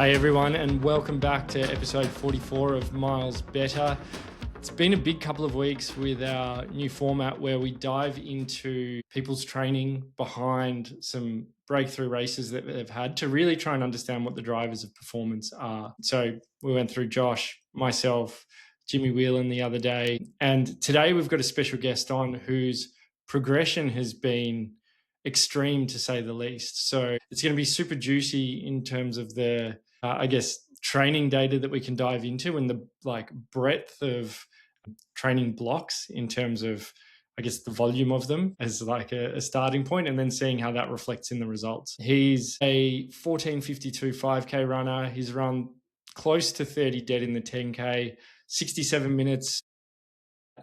Hey everyone, and welcome back to episode 44 of Miles Better. It's been a big couple of weeks with our new format where we dive into people's training behind some breakthrough races that they've had to really try and understand what the drivers of performance are. So we went through Josh, myself, Jimmy Whelan the other day, and today we've got a special guest on whose progression has been extreme to say the least. So it's going to be super juicy in terms of the training data that we can dive into and the breadth of training blocks in terms of the volume of them as a starting point, and then seeing how that reflects in the results. He's a 14:52 5K runner. He's run close to 30 dead in the 10K, 67 minutes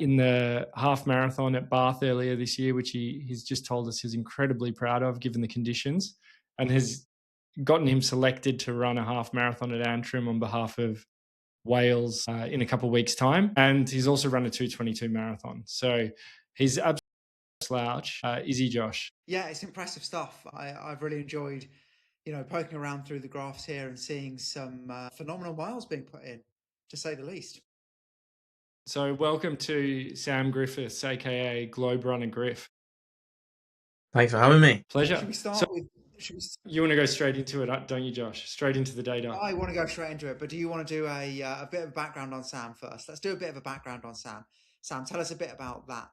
in the half marathon at Bath earlier this year, which he's just told us he's incredibly proud of given the conditions, and has gotten him selected to run a half marathon at Antrim on behalf of Wales in a couple of weeks' time. And he's also run a 2:22 marathon. So he's absolute slouch. Is he, Josh? Yeah, it's impressive stuff. I've really enjoyed, poking around through the graphs here and seeing some phenomenal miles being put in, to say the least. So welcome to Sam Griffiths, aka globerunnergriff. Thanks for having me. Pleasure. Should we start with? You want to go straight into it, don't you, Josh? Straight into the data. I want to go straight into it, but do you want to do a bit of background on Sam first? Let's do a bit of a background on Sam. Sam, tell us a bit about that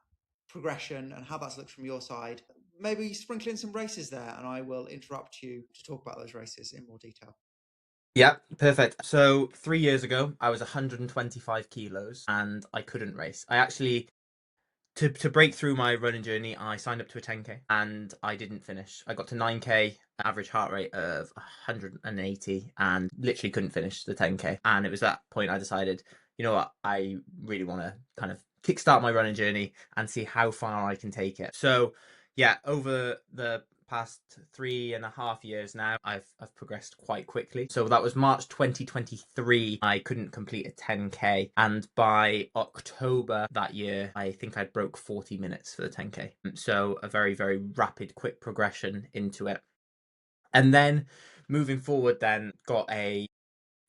progression and how that's looked from your side. Maybe sprinkle in some races there, and I will interrupt you to talk about those races in more detail. Yeah, perfect. So 3 years ago, I was 125 kilos and I couldn't race. I actually, to break through my running journey, I signed up to a 10K and I didn't finish. I got to 9K, average heart rate of 180, and literally couldn't finish the 10K. And it was that point I decided, you know what, I really want to kind of kickstart my running journey and see how far I can take it. So yeah, over the past 3.5 years now, I've progressed quite quickly. So that was March 2023. I couldn't complete a 10K, and by October that year, I think I broke 40 minutes for the 10K. So a very, very rapid, quick progression into it. And then moving forward, then got a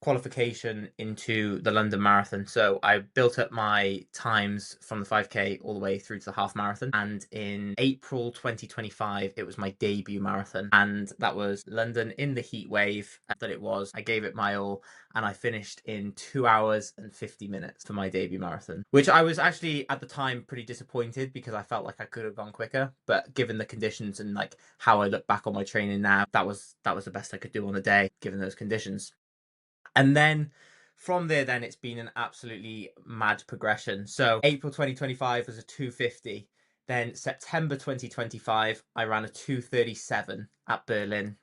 qualification into the London Marathon. So I built up my times from the 5K all the way through to the half marathon. And in April 2025, it was my debut marathon. And that was London in the heat wave that it was. I gave it my all and I finished in 2 hours and 50 minutes for my debut marathon, which I was actually at the time pretty disappointed because I felt like I could have gone quicker. But given the conditions and like how I look back on my training now, that was the best I could do on the day given those conditions. And then from there, then it's been an absolutely mad progression. So April 2025 was a 250. Then September 2025, I ran a 237 at Berlin.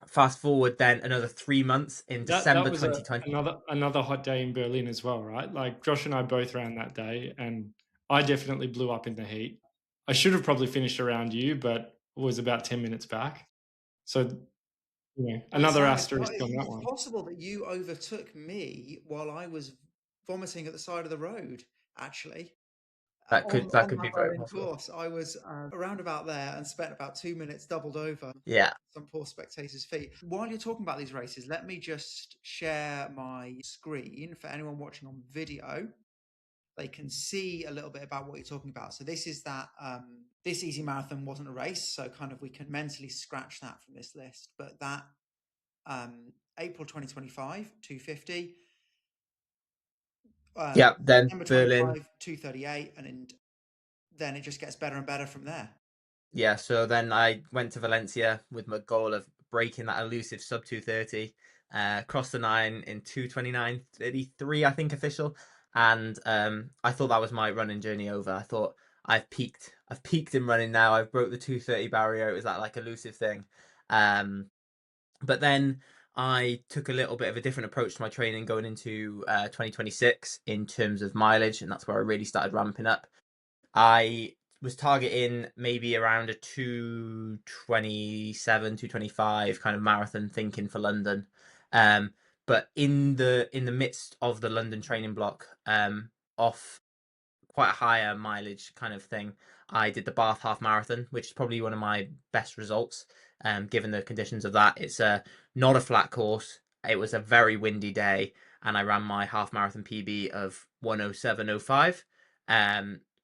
Fast forward then another 3 months in December 2020. Another hot day in Berlin as well, right? Like Josh and I both ran that day, and I definitely blew up in the heat. I should have probably finished around you, but was about 10 minutes back. So yeah, another asterisk on that one. It's possible that you overtook me while I was vomiting at the side of the road, actually. That could be very possible. Course, I was around about there and spent about 2 minutes doubled over. Yeah. Some poor spectator's feet. While you're talking about these races, let me just share my screen for anyone watching on video. They can see a little bit about what you're talking about. So this is that this easy marathon wasn't a race, so kind of we can mentally scratch that from this list. But that April 2025 250. Yeah, then September Berlin 238, and then it just gets better and better from there. Yeah, so then I went to Valencia with my goal of breaking that elusive sub 230, crossed the 9 in 2:29:33, I think official, and I thought that was my running journey over. I thought I've peaked in running now. I've broke the 230 barrier. It was that like elusive thing, but then I took a little bit of a different approach to my training going into 2026 in terms of mileage, and that's where I really started ramping up. I was targeting maybe around a 227, 225 kind of marathon thinking for London. But in the midst of the London training block, off quite a higher mileage kind of thing, I did the Bath half marathon, which is probably one of my best results, given the conditions of that. It's not a flat course. It was a very windy day, and I ran my half marathon PB of 1:07:05,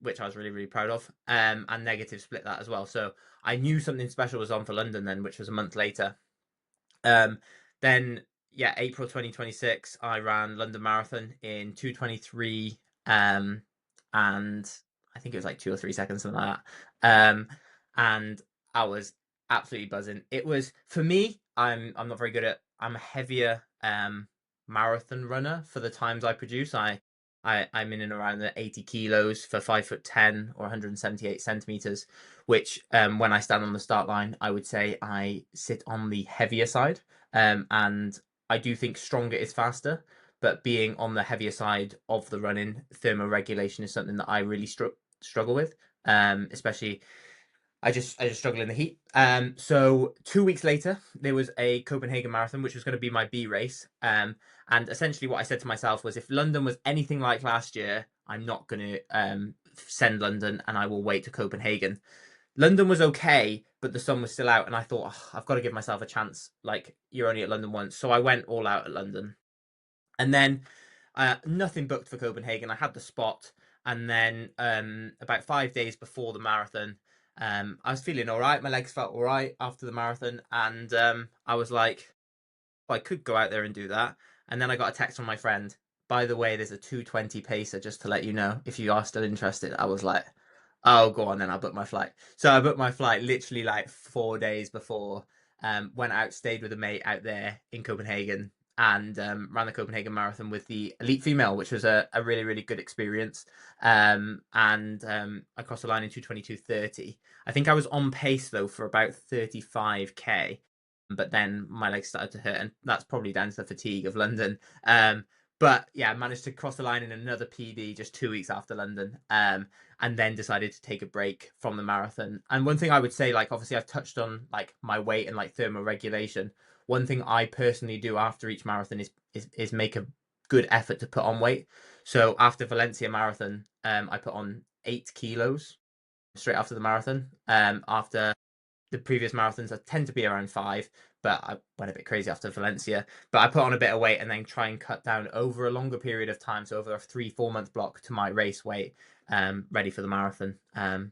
which I was really, really proud of, and negative split that as well. So I knew something special was on for London then, which was a month later. Then yeah, April 2026, I ran London Marathon in 2:23, and I think it was like 2 or 3 seconds, something like that. And I was absolutely buzzing. It was, for me, I'm not very good at. I'm a heavier marathon runner for the times I produce. I'm in and around the 80 kilos for 5'10" or 178 centimeters, which when I stand on the start line, I would say I sit on the heavier side. And I do think stronger is faster, but being on the heavier side of the running, thermoregulation is something that I really struggle with. Especially I just struggle in the heat. So 2 weeks later, there was a Copenhagen Marathon, which was going to be my B race. And essentially, what I said to myself was, if London was anything like last year, I'm not going to send London, and I will wait to Copenhagen. London was okay, but the sun was still out, and I thought, oh, I've got to give myself a chance. Like, you're only at London once, so I went all out at London, and then nothing booked for Copenhagen. I had the spot, and then about 5 days before the marathon, I was feeling all right. My legs felt all right after the marathon, and I was like, well, I could go out there and do that. And then I got a text from my friend. By the way, there's a 2:20 pacer, just to let you know, if you are still interested. I was like, oh, go on then, I'll book my flight. So I booked my flight literally like 4 days before, went out, stayed with a mate out there in Copenhagen, and ran the Copenhagen Marathon with the elite female, which was a really, really good experience. And I crossed the line in 2:22:30. I think I was on pace though for about 35k, but then my legs started to hurt, and that's probably down to the fatigue of London. But yeah, I managed to cross the line in another PB just 2 weeks after London, and then decided to take a break from the marathon. And one thing I would say, like, obviously I've touched on like my weight and like thermoregulation. One thing I personally do after each marathon is make a good effort to put on weight. So after Valencia Marathon, I put on 8 kilos straight after the marathon. After the previous marathons, I tend to be around 5, but I went a bit crazy after Valencia. But I put on a bit of weight and then try and cut down over a longer period of time, so over a 3-4 month block, to my race weight, ready for the marathon.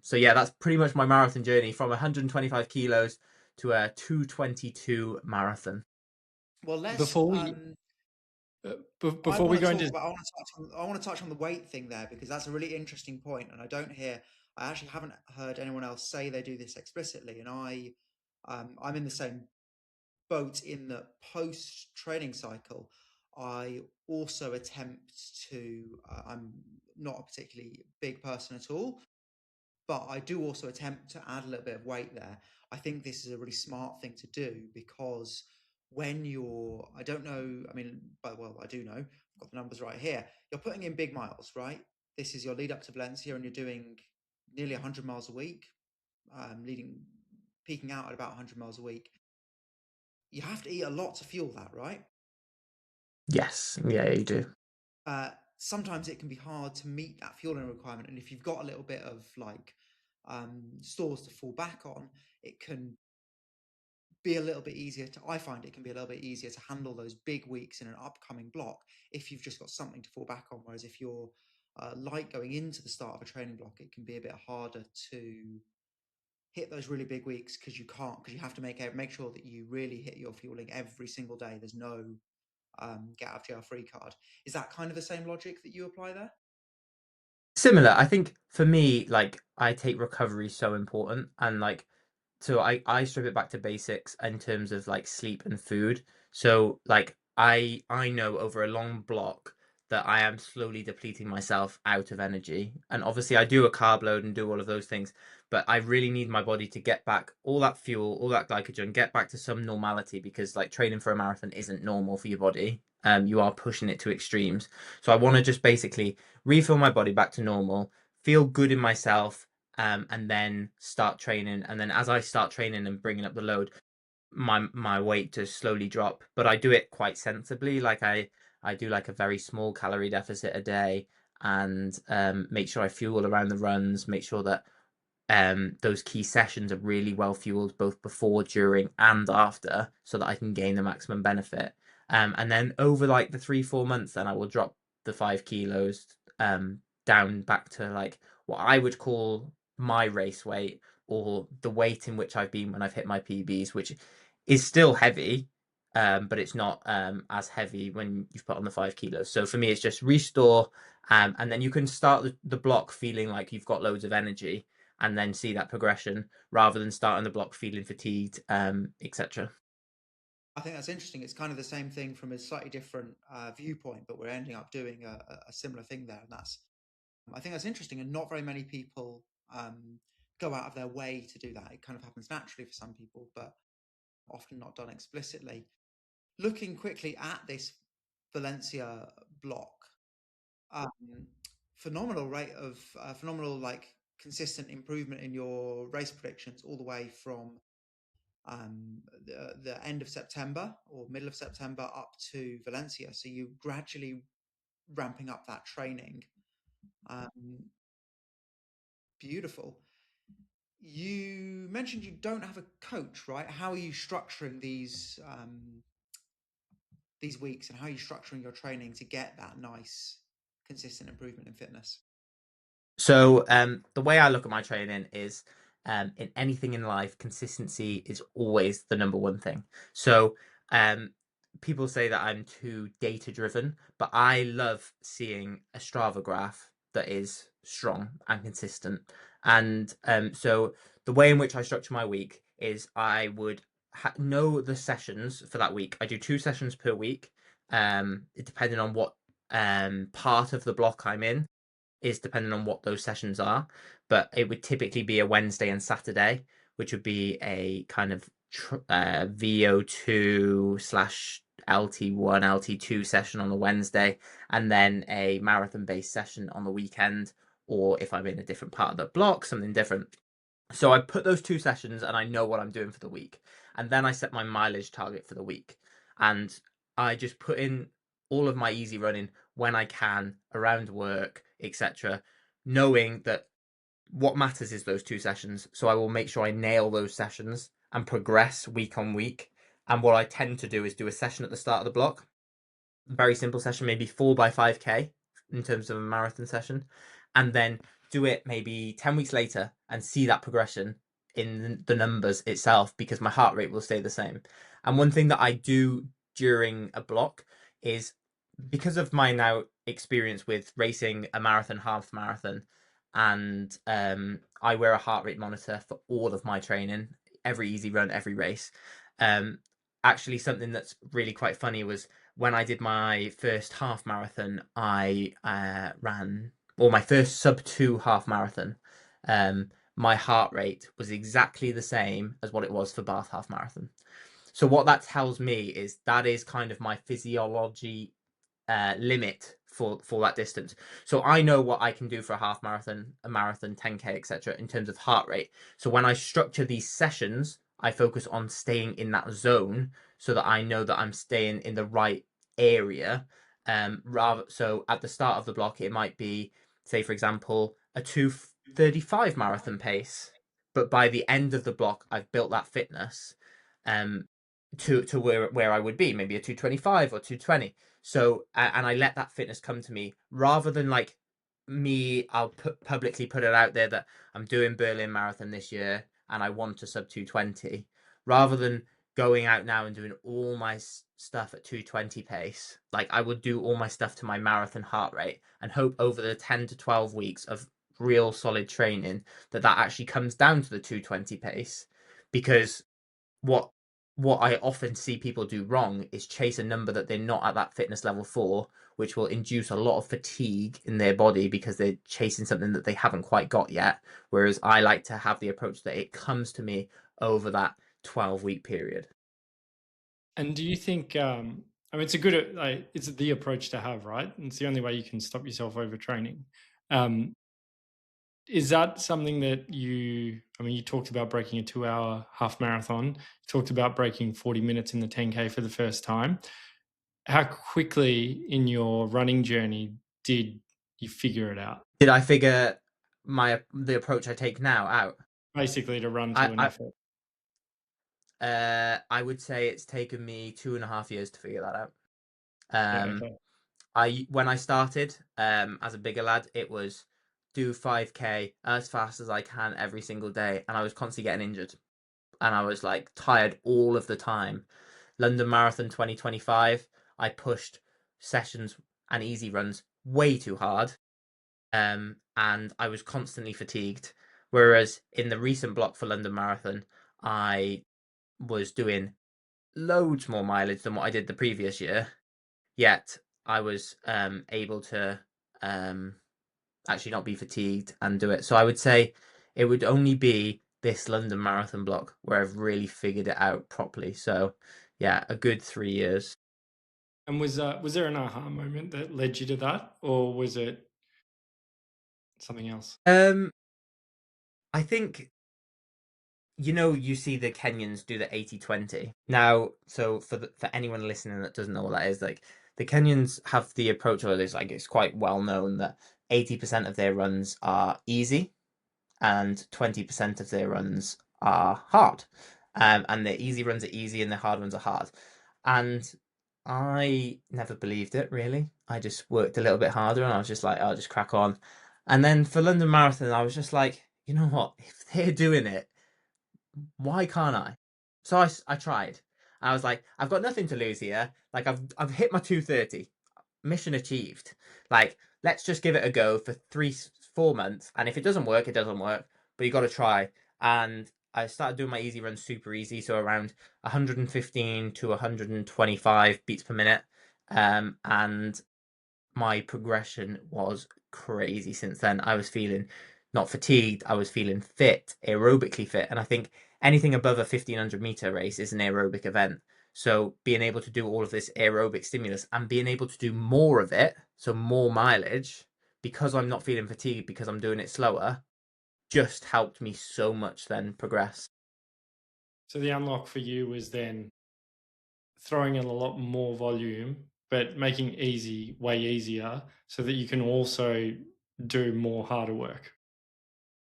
So yeah, that's pretty much my marathon journey, from 125 kilos to a 2:22 marathon. Well, let's. Before we I before we want to go talk into about. I want to touch on the weight thing there, because that's a really interesting point, and I don't hear. I actually haven't heard anyone else say they do this explicitly, and I'm in the same boat in the post training cycle. I also attempt to. I'm not a particularly big person at all, but I do also attempt to add a little bit of weight there. I think this is a really smart thing to do, because when you're, I don't know, I mean, but well, I do know, I've got the numbers right here. You're putting in big miles, right? This is your lead up to Valencia, and you're doing nearly 100 miles a week, peaking out at about 100 miles a week. You have to eat a lot to fuel that, right? Yes, yeah, you do. Sometimes it can be hard to meet that fueling requirement, and if you've got a little bit of like stores to fall back on, it can be a little bit easier to, I find it can be a little bit easier to handle those big weeks in an upcoming block if you've just got something to fall back on. Whereas if you're light going into the start of a training block, it can be a bit harder to hit those really big weeks, because you can't, because you have to make sure that you really hit your fueling every single day. There's no get out of jail free card. Is that kind of the same logic that you apply there? Similar. I think for me, like, I take recovery so important, and like, so I strip it back to basics in terms of like sleep and food. So like I know over a long block that I am slowly depleting myself out of energy. And obviously I do a carb load and do all of those things, but I really need my body to get back all that fuel, all that glycogen, get back to some normality, because like training for a marathon isn't normal for your body. You are pushing it to extremes. So I want to just basically refill my body back to normal, feel good in myself, and then start training. And then as I start training and bringing up the load, my weight does slowly drop. But I do it quite sensibly. Like I do like a very small calorie deficit a day, and make sure I fuel around the runs, make sure that those key sessions are really well fueled both before, during, and after, so that I can gain the maximum benefit. And then over like the 3-4 months, then I will drop the 5 kilos down back to like what I would call my race weight, or the weight in which I've been when I've hit my PBs, which is still heavy, but it's not as heavy when you've put on the 5 kilos. So for me, it's just restore, and then you can start the block feeling like you've got loads of energy, and then see that progression rather than starting the block feeling fatigued, etc. I think that's interesting. It's kind of the same thing from a slightly different viewpoint, but we're ending up doing a similar thing there. And I think that's interesting. And not very many people go out of their way to do that. It kind of happens naturally for some people, but often not done explicitly. Looking quickly at this Valencia block, phenomenal rate of phenomenal, like, consistent improvement in your race predictions all the way from the end of September or middle of September up to Valencia. So you gradually ramping up that training. Beautiful. You mentioned you don't have a coach, right? How are you structuring these weeks, and how are you structuring your training to get that nice, consistent improvement in fitness? So the way I look at my training is, in anything in life, consistency is always the number one thing. So people say that I'm too data driven, but I love seeing a Strava graph that is strong and consistent. And so the way in which I structure my week is I would know the sessions for that week. I do 2 sessions per week, depending on what part of the block I'm in is depending on what those sessions are, but it would typically be a Wednesday and Saturday, which would be a kind of VO2 slash LT1, LT2 session on the Wednesday, and then a marathon based session on the weekend, or if I'm in a different part of the block, something different. So I put those 2 sessions and I know what I'm doing for the week. And then I set my mileage target for the week. And I just put in all of my easy running when I can around work, etc., knowing that what matters is those 2 sessions. So I will make sure I nail those sessions and progress week on week. And what I tend to do is do a session at the start of the block, very simple session, maybe 4x5K in terms of a marathon session, and then do it maybe 10 weeks later and see that progression in the numbers itself, because my heart rate will stay the same. And one thing that I do during a block is, because of my now experience with racing a marathon, half marathon, and I wear a heart rate monitor for all of my training, every easy run, every race. Actually, something that's really quite funny was when I did my first half marathon, I ran, or my first sub 2 half marathon. My heart rate was exactly the same as what it was for Bath half marathon. So what that tells me is that is kind of my physiology limit for that distance. So I know what I can do for a half marathon, a marathon, 10K, etc., in terms of heart rate. So when I structure these sessions, I focus on staying in that zone so that I know that I'm staying in the right area. Rather, so at the start of the block, it might be, say, for example, a 2:35 marathon pace, but by the end of the block, I've built that fitness to where I would be, maybe a 2:25 or 2:20. So and I let that fitness come to me, rather than like I'll publicly put it out there that I'm doing Berlin Marathon this year and I want a sub 2:20, rather than going out now and doing all my stuff at 2:20 pace. Like, I would do all my stuff to my marathon heart rate and hope over the 10 to 12 weeks of real solid training that actually comes down to the 2:20 pace. Because what I often see people do wrong is chase a number that they're not at that fitness level for, which will induce a lot of fatigue in their body because they're chasing something that they haven't quite got yet. Whereas I like to have the approach that it comes to me over that 12-week period. And do you think, I mean, it's a good, like, it's the approach to have, right? And it's the only way you can stop yourself overtraining. Is that something that I mean, you talked about breaking a 2-hour half marathon, you talked about breaking 40 minutes in the 10K for the first time. How quickly in your running journey did you figure it out? Did I figure the approach I take now out? Basically, to run to I, an I effort. I would say it's taken me 2.5 years to figure that out. Yeah, Um, okay. when I started, as a bigger lad, it was do 5K as fast as I can every single day, and I was constantly getting injured, and I was like tired all of the time. London Marathon 2025, I pushed sessions and easy runs way too hard, and I was constantly fatigued. Whereas in the recent block for London Marathon, I was doing loads more mileage than what I did the previous year. Yet I was able to um, actually not be fatigued and do it. So I would say it would only be this London Marathon block where I've really figured it out properly. So yeah, a good 3 years. And was there an aha moment that led you to that, or was it something else? Um, I think you see the Kenyans do the 80-20. Now, so for anyone listening that doesn't know what that is, like the Kenyans have the approach, or it's quite well known that 80% of their runs are easy and 20% of their runs are hard. And the easy runs are easy and the hard ones are hard. And I never believed it, really. I just worked a little bit harder and I was just like, I'll just crack on. And then for London Marathon, I was just like, you know what? If they're doing it, why can't I? So I tried. I was like, I've got nothing to lose here. Like I've hit my 2:30. Mission achieved. Like, let's just give it a go for 4 months. And if it doesn't work, it doesn't work. But you gotta try. And I started doing my easy runs super easy, so around 115 to 125 beats per minute. And my progression was crazy since then. I was feeling not fatigued, I was feeling fit, aerobically fit. And I think anything above a 1500-meter race is an aerobic event. So being able to do all of this aerobic stimulus and being able to do more of it, so more mileage, because I'm not feeling fatigued, because I'm doing it slower, just helped me so much then progress. So the unlock for you was then throwing in a lot more volume, but making easy way easier so that you can also do more harder work.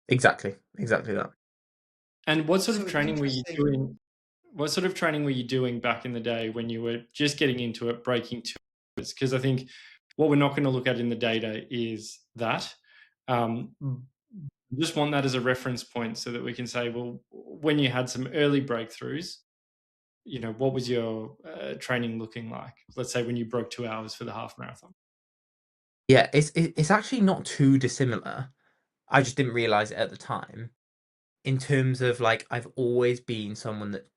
Exactly that. And what sort of So it's training were you interesting. doing? What sort of training were you doing back in the day when you were just getting into it, breaking 2 hours? Because I think what we're not going to look at in the data is that. Um, just want that as a reference point so that we can say, well, when you had some early breakthroughs, what was your training looking like? Let's say when you broke 2 hours for the half marathon. Yeah, it's actually not too dissimilar. I just didn't realize it at the time. In terms of like, I've always been someone that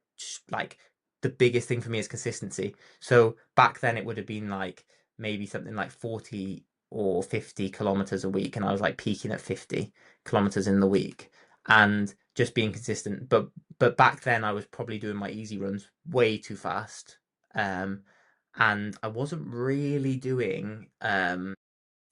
like, the biggest thing for me is consistency. So back then it would have been like maybe something like 40 or 50 kilometers a week, and I was like peaking at 50 kilometers in the week and just being consistent. But back then I was probably doing my easy runs way too fast. Um and I wasn't really doing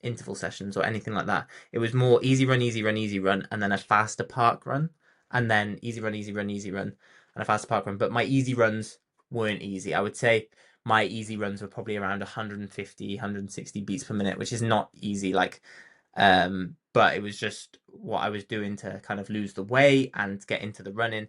interval sessions or anything like that. It was more easy run, easy run, easy run, and then a faster park run, and then easy run, easy run, easy run, and a faster park run. But my easy runs weren't easy. I would say my easy runs were probably around 150, 160 beats per minute, which is not easy. But it was just what I was doing to kind of lose the weight and get into the running.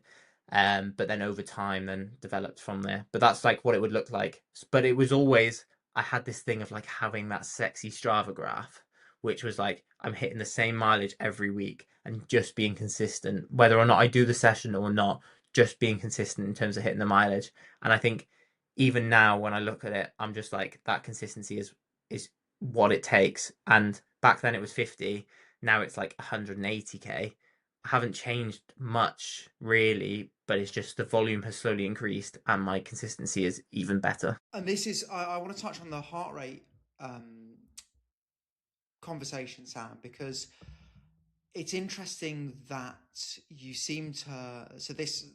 But then over time, then developed from there. But that's like what it would look like. But it was always, I had this thing of like having that sexy Strava graph, which was like I'm hitting the same mileage every week and just being consistent, whether or not I do the session or not, just being consistent in terms of hitting the mileage. And I think even now when I look at it, I'm just like, that consistency is what it takes. And back then it was 50, now it's like 180k. I haven't changed much really, but it's just the volume has slowly increased and my consistency is even better. And this is, I want to touch on the heart rate conversation, Sam, because it's interesting that you seem to. So this,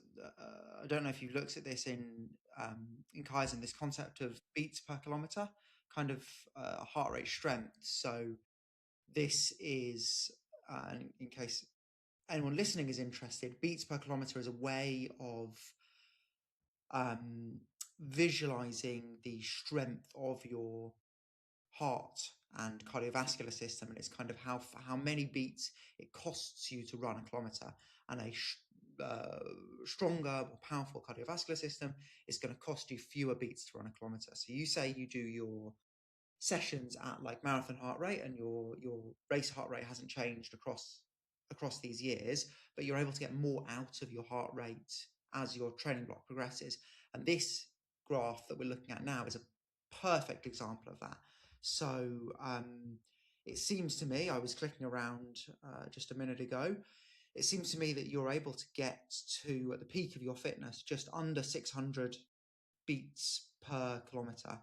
I don't know if you've looked at this in kaizen, this concept of beats per kilometer, kind of heart rate strength. So this is, in case anyone listening is interested, beats per kilometer is a way of um, visualizing the strength of your heart and cardiovascular system, and it's kind of how many beats it costs you to run a kilometer, and stronger, more powerful cardiovascular system, it's going to cost you fewer beats to run a kilometer. So you say you do your sessions at like marathon heart rate, and your race heart rate hasn't changed across these years, but you're able to get more out of your heart rate as your training block progresses. And this graph that we're looking at now is a perfect example of that. So it seems to me, I was clicking around just a minute ago, it seems to me that you're able to get to, at the peak of your fitness, just under 600 beats per kilometer.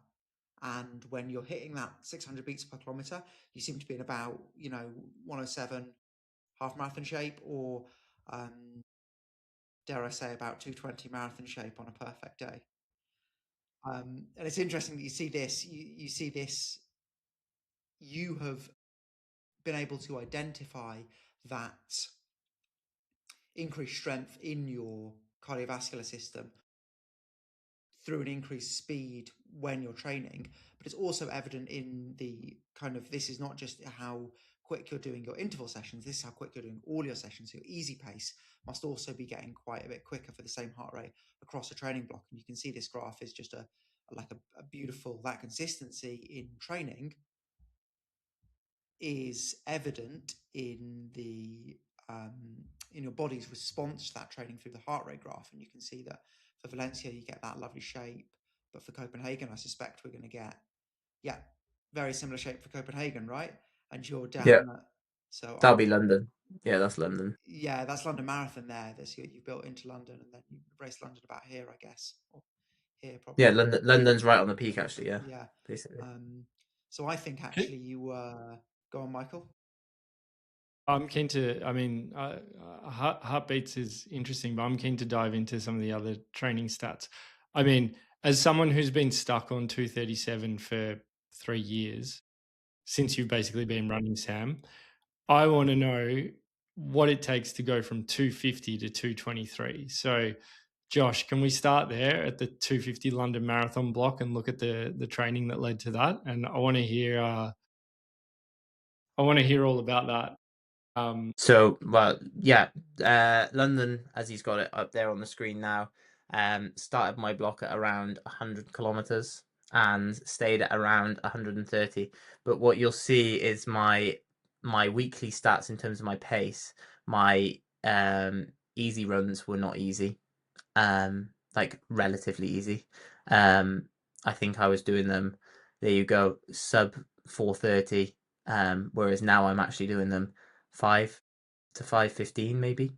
And when you're hitting that 600 beats per kilometer, you seem to be in about 107 half marathon shape, or dare I say about 220 marathon shape on a perfect day. And it's interesting that you see this. You see this. You have been able to identify that increased strength in your cardiovascular system through an increased speed when you're training, but it's also evident in the kind of, this is not just how quick you're doing your interval sessions, this is how quick you're doing all your sessions. So your easy pace must also be getting quite a bit quicker for the same heart rate across a training block. And you can see this graph is just a beautiful, that consistency in training is evident in the in your body's response to that training through the heart rate graph. And you can see that for Valencia, you get that lovely shape. But for Copenhagen, I suspect we're going to get, very similar shape for Copenhagen, right? And you're down at, so that'll be London. Yeah, that's London. Yeah, that's London Marathon there. This you've built into London, and then you race London about here, I guess. Or here, probably. Yeah, London's right on the peak, actually. Yeah. Yeah. Basically. So I think actually you go on, Michael. I'm keen to, heartbeats is interesting, but I'm keen to dive into some of the other training stats. I mean, as someone who's been stuck on 237 for 3 years, since you've basically been running, Sam, I want to know what it takes to go from 250 to 223. So, Josh, can we start there at the 250 London Marathon block and look at the training that led to that? And I want to hear all about that. London, as he's got it up there on the screen now, started my block at around 100 kilometers and stayed at around 130. But what you'll see is my weekly stats in terms of my pace. My easy runs were not easy, like relatively easy. I think I was doing them, there you go, sub 430, whereas now I'm actually doing them 5 to 5:15 maybe.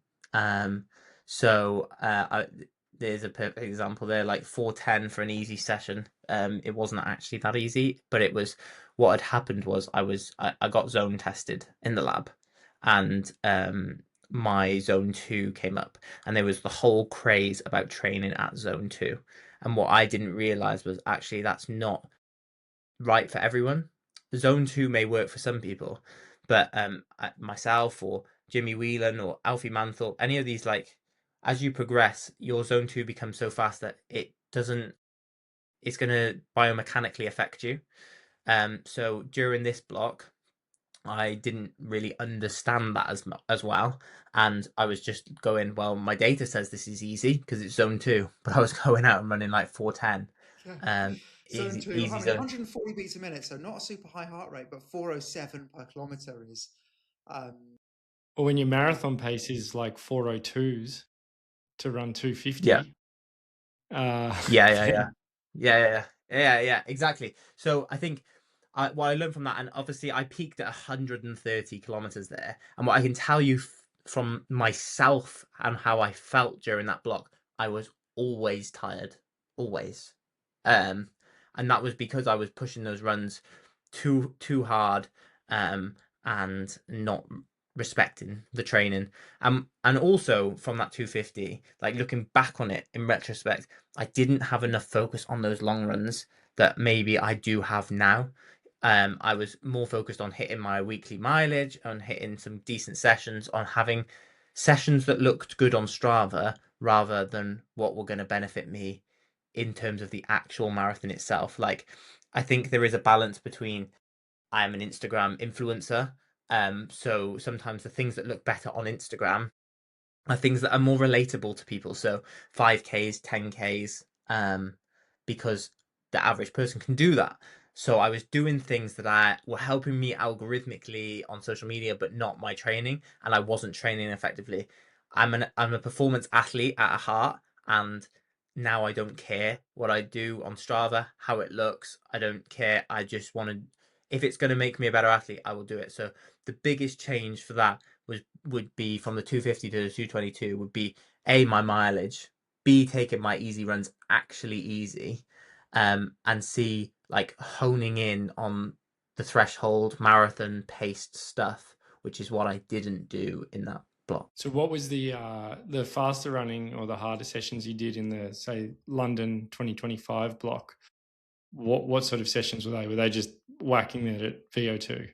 There's a perfect example there, like 4:10 for an easy session. It wasn't actually that easy, but it was, what had happened was I got zone tested in the lab, and my zone 2 came up, and there was the whole craze about training at zone 2. And what I didn't realize was actually that's not right for everyone. Zone 2 may work for some people, but myself or Jimmy Whelan or Alfie Mantle, any of these, like, as you progress, your zone 2 becomes so fast that it's going to biomechanically affect you. So during this block, I didn't really understand that as well, and I was just going, well, my data says this is easy because it's zone 2, but I was going out and running like 4:10. Zone 2, easy zone. 140 beats a minute, so not a super high heart rate, but 407 per kilometer is. Or when your marathon pace is like 402s to run 250. Yeah, exactly. So I think what I learned from that, and obviously I peaked at 130 kilometers there, and what I can tell you from myself and how I felt during that block, I was always tired, always. And that was because I was pushing those runs too hard, and not respecting the training. And also from that 250, like looking back on it in retrospect, I didn't have enough focus on those long runs that maybe I do have now. I was more focused on hitting my weekly mileage, on hitting some decent sessions, on having sessions that looked good on Strava, rather than what were going to benefit me in terms of the actual marathon itself. Like, I think there is a balance between, I am an Instagram influencer, so sometimes the things that look better on Instagram are things that are more relatable to people. So 5Ks, 10Ks, because the average person can do that. So I was doing things that I were helping me algorithmically on social media, but not my training, and I wasn't training effectively. I'm a performance athlete at a heart, and now I don't care what I do on Strava, how it looks. I don't care. I just want to, if it's going to make me a better athlete, I will do it. So the biggest change for that would be from the 250 to the 222 would be A, my mileage, B, taking my easy runs actually easy, and C, like honing in on the threshold marathon paced stuff, which is what I didn't do in that block. So what was the faster running or the harder sessions you did in the, say, London 2025 block? What sort of sessions were they? Were they just whacking it at VO2?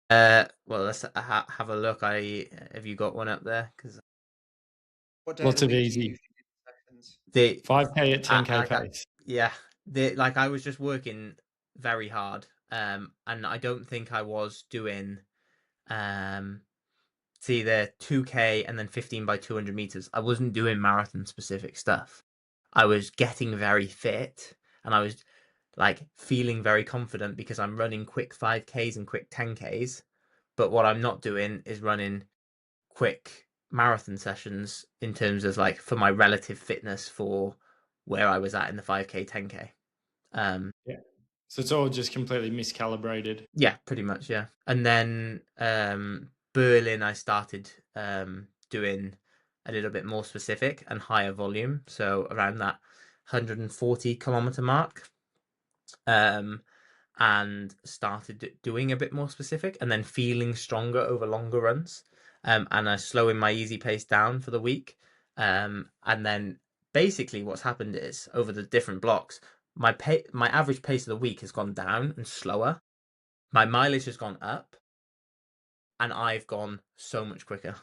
Well, let's have a look. Have you got one up there? Because What day of Lots the of week do you easy. usually do the sessions? the 5K at 10K pace. yeah, I was just working very hard, and I don't think I was doing see the 2K and then 15 by 200 meters. I wasn't doing marathon specific stuff. I was getting very fit, and I was like feeling very confident because I'm running quick 5Ks and quick 10Ks. But what I'm not doing is running quick marathon sessions in terms of like for my relative fitness for where I was at in the 5K, 10K. Yeah. So it's all just completely miscalibrated. Yeah, pretty much, yeah. And then Berlin, I started doing a little bit more specific and higher volume, so around that 140 kilometer mark, and started doing a bit more specific, and then feeling stronger over longer runs, and I slowing my easy pace down for the week, and then basically what's happened is over the different blocks, my average pace of the week has gone down and slower. My mileage has gone up, and I've gone so much quicker.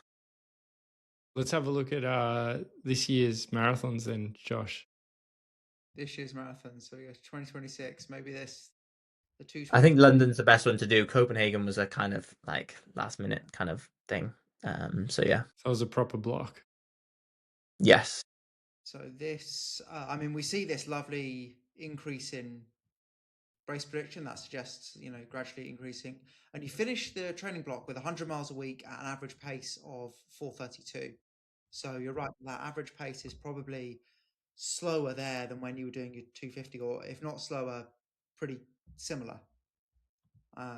Let's have a look at this year's marathons then, Josh. This year's marathon, so yeah, 2026. Maybe the I think 220. London's the best one to do. Copenhagen was a kind of like last minute kind of thing. So yeah. So it was a proper block. Yes. So this, I mean, we see this lovely increase in race prediction that suggests, gradually increasing. And you finish the training block with 100 miles a week at an average pace of 4:32. So you're right, that average pace is probably slower there than when you were doing your 250, or if not slower, pretty similar.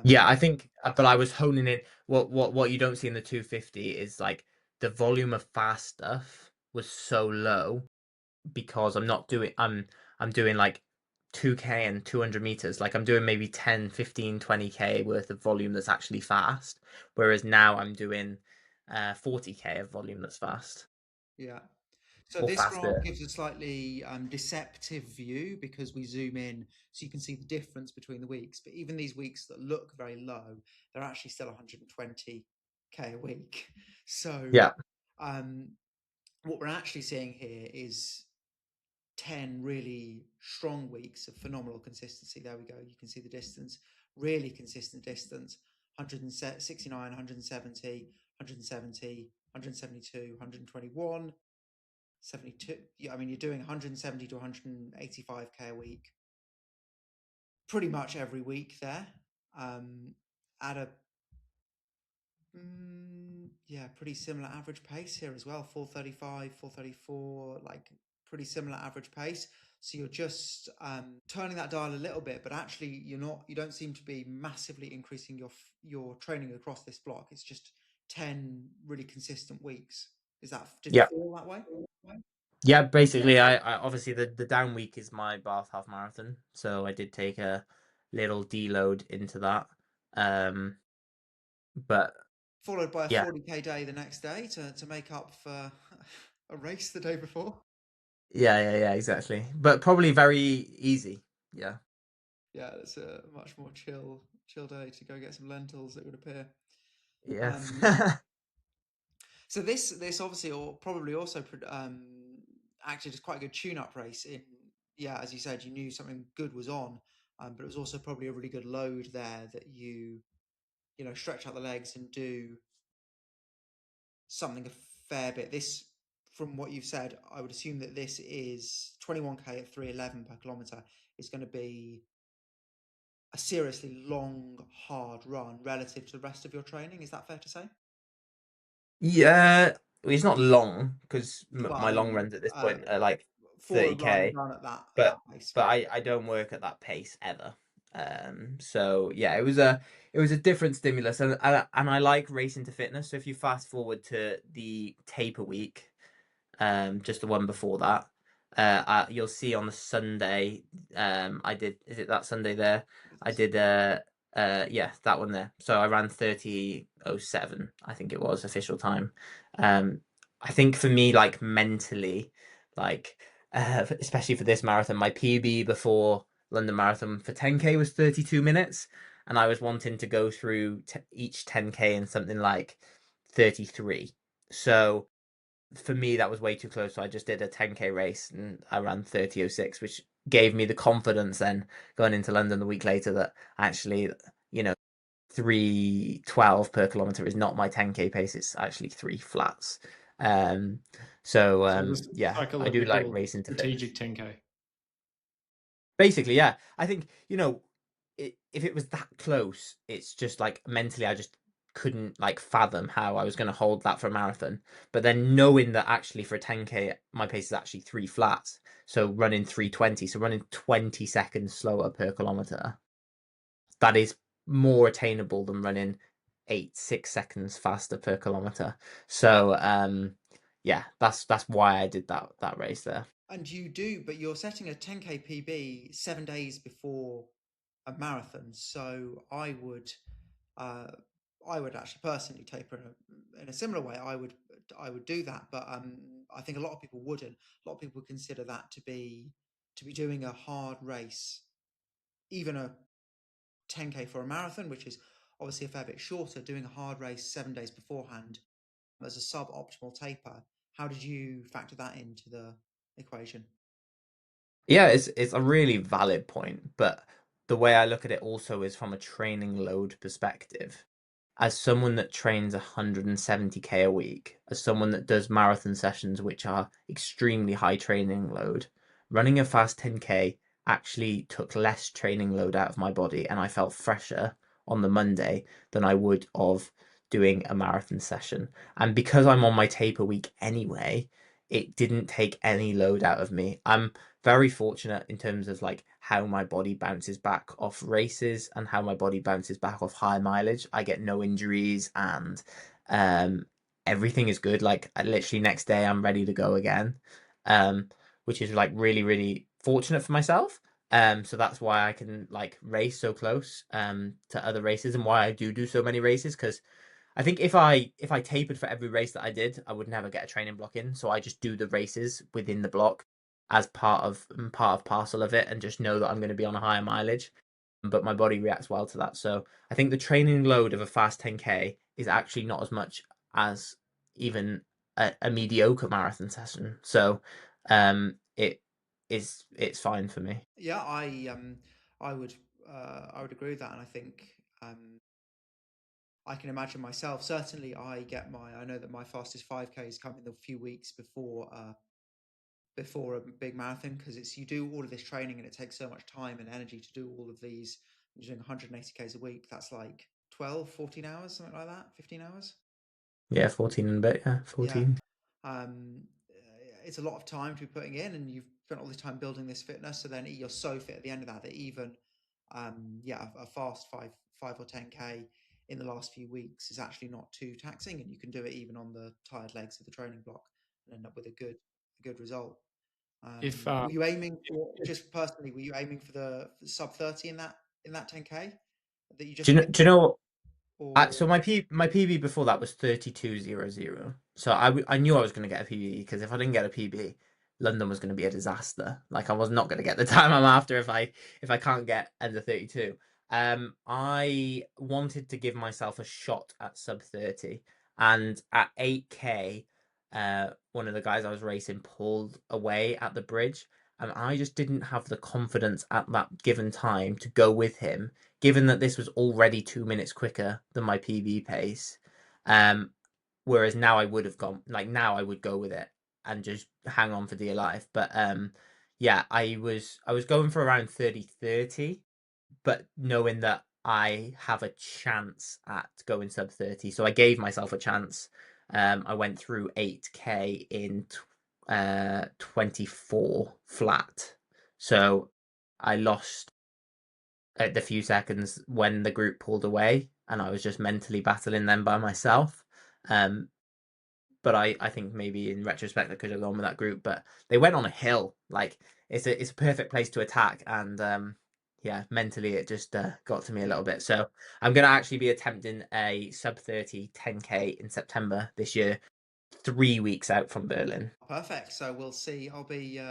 Yeah, I think, but I was honing in. What you don't see in the 250 is like the volume of fast stuff was so low because I'm not doing. I'm doing like 2K and 200 meters. Like I'm doing maybe 10, 15, 20K worth of volume that's actually fast. Whereas now I'm doing 40K of volume that's fast Yeah. So or this graph faster. gives a slightly deceptive view because we zoom in so you can see the difference between the weeks. But even these weeks that look very low, they're actually still 120K a week. So Yeah. um, what we're actually seeing here is 10 really strong weeks of phenomenal consistency. There we go. You can see the distance, really consistent distance, 169, 170, 170, 172, 121. 72. Yeah, I mean, you're doing 170 to 185K a week pretty much every week there, at a yeah, pretty similar average pace here as well. 435, 434, like pretty similar average pace. So you're just turning that dial a little bit, but actually you don't seem to be massively increasing your training across this block. It's just 10 really consistent weeks. Did it Yeah. feel that way? Yeah, basically, I obviously the down week is my Bath half marathon, so I did take a little deload into that. But Followed by a yeah, 40K day the next day to make up for a race the day before. yeah, exactly. But probably very easy. Yeah. Yeah, it's a much more chill day to go get some lentils, it would appear. Yes. Um, so this obviously or probably also acted as quite a good tune-up race. In yeah, as you said, you knew something good was on, but it was also probably a really good load there that you stretch out the legs and do something fair bit. This, from what you've said, I would assume that this is 21k at 3:11 per kilometer is going to be a seriously long, hard run relative to the rest of your training. Is that fair to say? Yeah, well, it's not long because Well, I my long mean, runs at this point are like for a run 30k, done at that but pace. I don't work at that pace ever. So yeah, it was a different stimulus, and I like racing to fitness. So if you fast forward to the taper week, just the one before that, you'll see on the Sunday, I did, is it that Sunday there? I did, yeah, that one there. So I ran 30:07, I think it was official time. I think for me, like mentally, like, especially for this marathon, my PB before London Marathon for 10k was 32 minutes, and I was wanting to go through each 10k in something like 33. So for me, that was way too close. So I just did a 10k race and I ran 30:06, which gave me the confidence then going into London the week later that actually, you know, 3:12 per kilometer is not my 10k pace. It's actually three flats. Um, so So it was yeah, I do like psychological racing to fitness. strategic 10K. Basically, yeah. I think, if it was that close, it's just like mentally, I just couldn't like fathom how I was going to hold that for a marathon. But then knowing that actually for a 10k, my pace is actually three flats. So running 3:20, so running 20 seconds slower per kilometer, that is more attainable than running 6 seconds faster per kilometer. So yeah, that's why I did that race there. And you do, but you're setting a 10k PB 7 days before a marathon. So uh, I would actually personally taper in a similar way. I would do that, but I think a lot of people wouldn't. A lot of people consider that to be doing a hard race, even a 10k for a marathon, which is obviously a fair bit shorter. Doing a hard race 7 days beforehand as a suboptimal taper. How did you factor that into the equation? Yeah, it's a really valid point, but the way I look at it also is from a training load perspective. As someone that trains 170k a week, as someone that does marathon sessions which are extremely high training load, running a fast 10k actually took less training load out of my body and I felt fresher on the Monday than I would of doing a marathon session. And because I'm on my taper week anyway, it didn't take any load out of me. I'm very fortunate in terms of like how my body bounces back off races and how my body bounces back off high mileage. I get no injuries and everything is good. Like literally next day I'm ready to go again. Which is like really, really fortunate for myself. So that's why I can like race so close to other races and why I do so many races, because I think if I tapered for every race that I did, I would never get a training block in. So I just do the races within the block as part of parcel of it, and just know that I'm going to be on a higher mileage. But my body reacts well to that. So I think the training load of a fast 10k is actually not as much as even a mediocre marathon session. So it's fine for me. Yeah, I would I would agree with that, and I think I can imagine myself. Certainly, I know that my fastest 5k is coming a few weeks before a big marathon, because it's you do all of this training and it takes so much time and energy to do all of these. You're doing 180k's a week. That's like 12, 14 hours, something like that, 15 hours. Yeah, 14 and a bit. Yeah, Yeah. 14. Um, it's a lot of time to be putting in, and you've spent all this time building this fitness. So then you're so fit at the end of that that even, yeah, a fast five or 10k in the last few weeks is actually not too taxing, and you can do it even on the tired legs of the training block and end up with a good result. If Were you aiming for, just personally, were you aiming for the sub 30 in that 10k that you Do just you know? finished, Do you know? or So my PB before that was 32:00. So I knew I was going to get a PB, because if I didn't get a PB, London was going to be a disaster. Like I was not going to get the time I'm after if I can't get under 32. I wanted to give myself a shot at sub 30, and at 8k, one of the guys I was racing pulled away at the bridge, and I just didn't have the confidence at that given time to go with him, given that this was already 2 minutes quicker than my PB pace. Um, Whereas now I would have gone, like now I would go with it and just hang on for dear life. But yeah, I was going for around 30-30, but knowing that I have a chance at going sub 30. So I gave myself a chance. I went through 8K in 24 flat. So I lost at the few seconds when the group pulled away, and I was just mentally battling them by myself. Um, but I think maybe in retrospect I could have gone with that group, but they went on a hill. Like it's a perfect place to attack, and yeah, mentally it just got to me a little bit. So I'm gonna actually be attempting a sub 30 10K in September this year, 3 weeks out from Berlin. Perfect. So we'll see. I'll be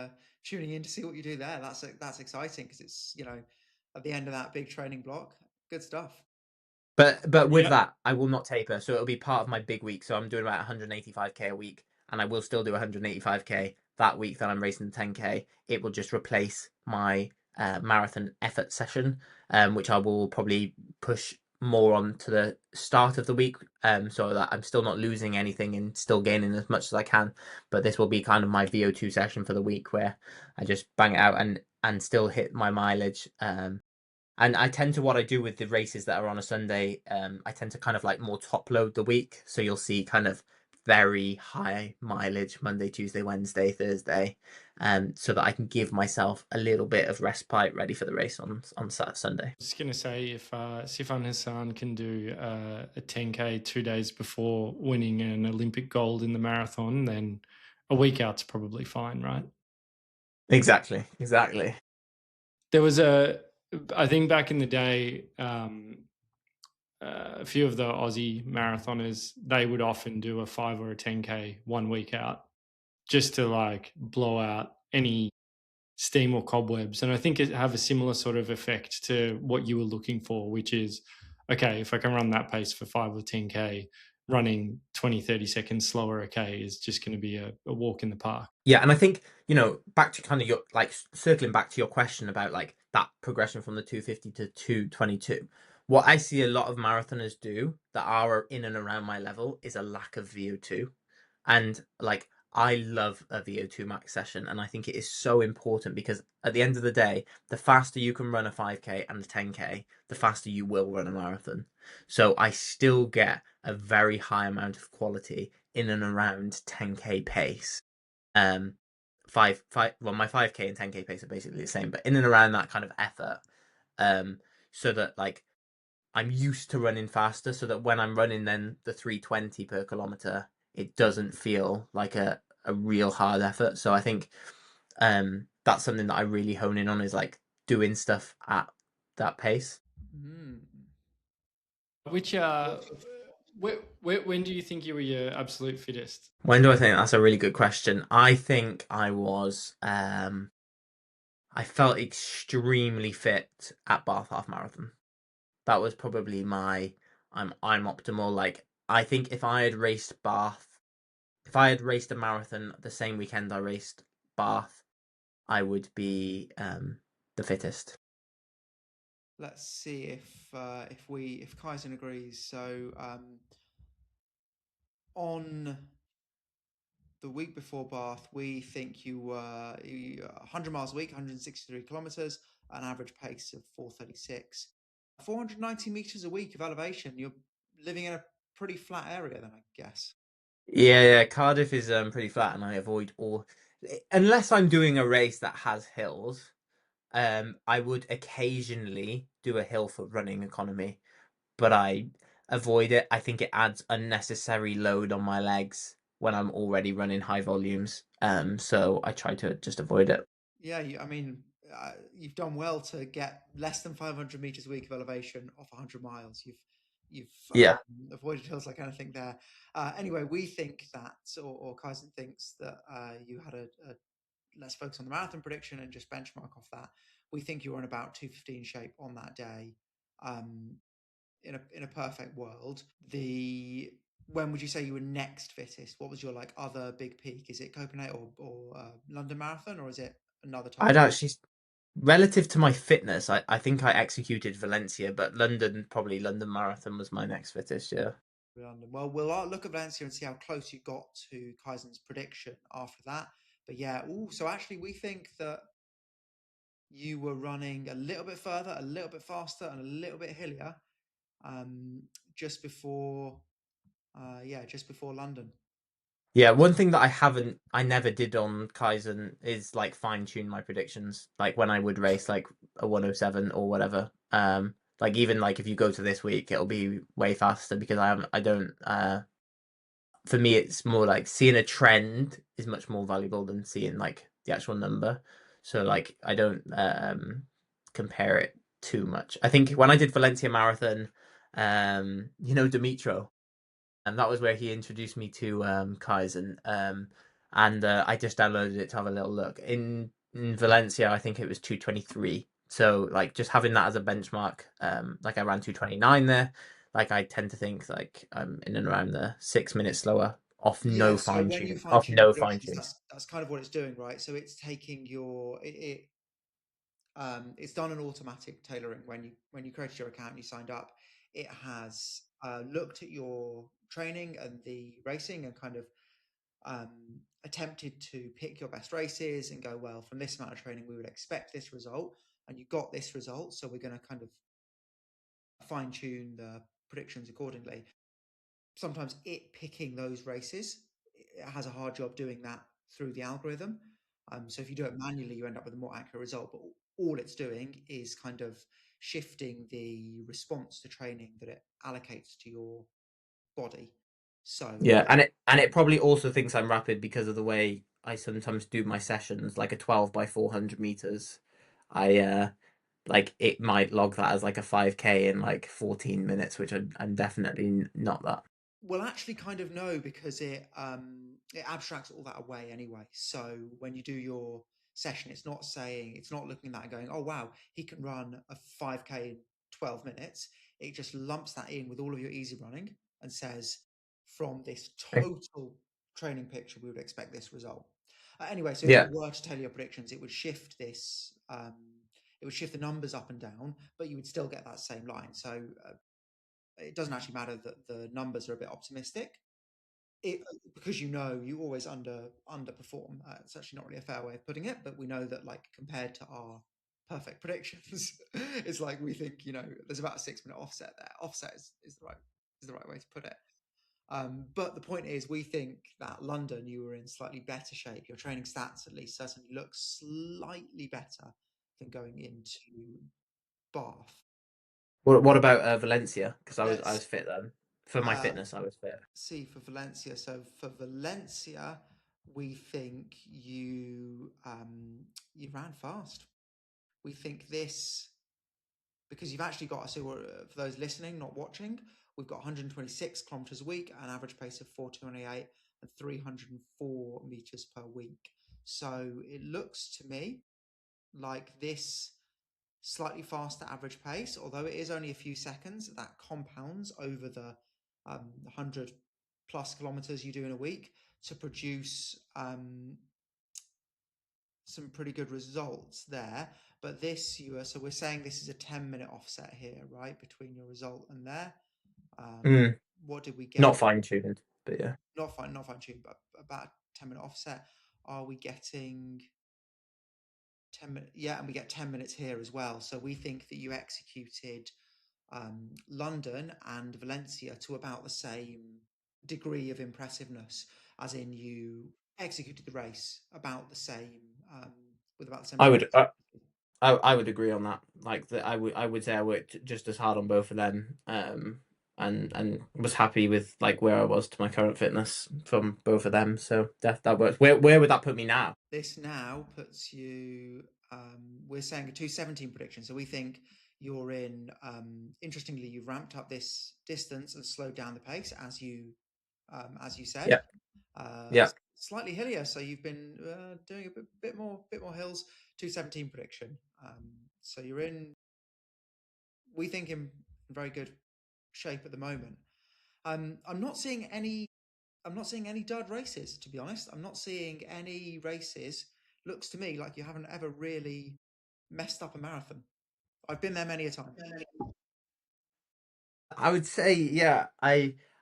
tuning in to see what you do there. That's exciting because it's, you know, at the end of that big training block. Good stuff. But with Yeah. that, I will not taper, so it'll be part of my big week. So I'm doing about 185K a week, and I will still do 185K that week that I'm racing the 10K. It will just replace my marathon effort session, which I will probably push more on to the start of the week, so that I'm still not losing anything and still gaining as much as I can. But this will be kind of my VO2 session for the week, where I just bang it out and still hit my mileage. And I tend to, what I do with the races that are on a Sunday, I tend to kind of like more top load the week. So you'll see kind of very high mileage Monday, Tuesday, Wednesday, Thursday, so that I can give myself a little bit of respite ready for the race on Sunday. I was going to say, if Sifan Hassan can do a 10K 2 days before winning an Olympic gold in the marathon, then a week out's probably fine, right? Exactly. There was I think back in the day, a few of the Aussie marathoners, they would often do a 5 or a 10K 1 week out just to like blow out any steam or cobwebs. And I think it have a similar sort of effect to what you were looking for, which is, okay, if I can run that pace for 5 or 10K, running 20, 30 seconds slower a K is just going to be a walk in the park. Yeah, and I think, you know, back to kind of your, like, circling back to your question about like that progression from the 250 to 222. What I see a lot of marathoners do that are in and around my level is a lack of VO2. And like I love a VO2 max session, and I think it is so important because at the end of the day, the faster you can run a 5K and a 10K, the faster you will run a marathon. So I still get a very high amount of quality in and around 10K pace. um well, my 5K and 10K pace are basically the same, but in and around that kind of effort, so that like I'm used to running faster, so that when I'm running then the 320 per kilometer, it doesn't feel like a real hard effort. So I think that's something that I really hone in on, is like doing stuff at that pace. Which when do you think you were your absolute fittest? When do I think? That's a really good question. I think I was I felt extremely fit at Bath Half Marathon. That was probably my I'm optimal. Like I think if I had raced Bath, if I had raced a marathon the same weekend I raced Bath, I would be the fittest. Let's see if Kaizen agrees. So on the week before Bath, we think you were 100 miles a week, 163 kilometers, an average pace of 436, 490 meters a week of elevation. You're living in a pretty flat area, then I guess. Yeah. Cardiff is pretty flat, and I avoid all, unless I'm doing a race that has hills. I would occasionally do a hill for running economy, but I avoid it. I think it adds unnecessary load on my legs when I'm already running high volumes. So I try to just avoid it. Yeah, I mean, you've done well to get less than 500 meters a week of elevation off 100 miles. You've Yeah. avoided hills like anything there. Anyway, we think that, or Kaizen thinks that you had a let's focus on the marathon prediction and just benchmark off that. We think you were in about 215 shape on that day. In a perfect world, when would you say you were next fittest? What was your like other big peak? Is it Copenhagen or London Marathon, or is it another time? I'd actually, relative to my fitness, I think I executed Valencia, but London Marathon was my next fittest, yeah. London. Well, we'll look at Valencia and see how close you got to Kaizen's prediction after that. But yeah, so actually we think that you were running a little bit further, a little bit faster, and a little bit hillier just before, just before London. Yeah, one thing that I never did on Kaizen is like fine tune my predictions. Like when I would race like a 107 or whatever. Like even like if you go to this week, it'll be way faster because I don't. For me, it's more like seeing a trend is much more valuable than seeing like the actual number. So like I don't compare it too much. I think when I did Valencia Marathon, Dimitro. And that was where he introduced me to Kaizen. And I just downloaded it to have a little look. In Valencia, I think it was 2:23. So like just having that as a benchmark, like I ran 2:29 there. Like I tend to think like I'm in and around the 6 minutes slower off Yeah, no so fine when you tune. fine Off tune your no fine predictions, tune. that's kind of what it's doing, right? So it's taking it's done an automatic tailoring when you created your account and you signed up. It has looked at your training and the racing and kind of attempted to pick your best races and go, well, from this amount of training we would expect this result, and you got this result, so we're going to kind of fine tune the predictions accordingly. Sometimes it picking those races, it has a hard job doing that through the algorithm. So if you do it manually, you end up with a more accurate result. But all it's doing is kind of shifting the response to training that it allocates to your body. So Yeah, and it probably also thinks I'm rapid because of the way I sometimes do my sessions, like a 12 by 400 meters. I like it might log that as like a 5K in like 14 minutes, which I'm definitely not that. we'll actually kind of know because it abstracts all that away anyway. So when you do your session, it's not looking at that and going, oh wow, he can run a 5K in 12 minutes. It just lumps that in with all of your easy running and says, from this total training picture, we would expect this result. Anyway, so if Yeah. it were to tell your predictions, it would shift this. It would shift the numbers up and down, but you would still get that same line. So it doesn't actually matter that the numbers are a bit optimistic. Because you always underperform. It's actually not really a fair way of putting it, but we know that like compared to our perfect predictions, it's like we think there's about a 6 minute offset there. Offset is the right way to put it. But the point is, we think that London, you were in slightly better shape. Your training stats, at least, certainly look slightly better than going into Bath. What about Valencia? Because I was Let's fit then. For my uh, fitness, I was fit. see for Valencia. So for Valencia, we think you ran fast. We think this because you've actually got, so for those listening, not watching, we've got 126 kilometers a week, an average pace of 4:28 and 304 meters per week. So it looks to me like this slightly faster average pace, although it is only a few seconds, that compounds over the 100 plus kilometers you do in a week to produce some pretty good results there. But so we're saying this is a 10-minute offset here, right, between your result and there. Mm, What did we not get? fine tuned, but yeah. Not fine tuned, but about a 10-minute offset. Are we getting 10 minutes? Yeah, and we get 10 minutes here as well. So we think that you executed London and Valencia to about the same degree of impressiveness, as in you executed the race about the same with about the same I level of would consistency. I would agree on that. Like that, I would say I worked just as hard on both of them. And was happy with like where I was to my current fitness from both of them. So that works. Where would that put me now? This now puts you. We're saying a 2:17 prediction, so we think you're in. Interestingly, you've ramped up this distance and slowed down the pace as you said. Yeah, yeah. Slightly hillier, so you've been doing a bit more hills. 2:17 prediction. So you're in. We think in very good shape at the moment. I'm not seeing any. I'm not seeing any dud races, to be honest. I'm not seeing any races. Looks to me like you haven't ever really messed up a marathon. I've been there many a time. I would say, yeah,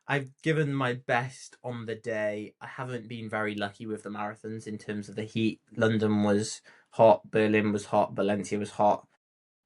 I've given my best on the day. I haven't been very lucky with the marathons in terms of the heat. London was hot, Berlin was hot, Valencia was hot.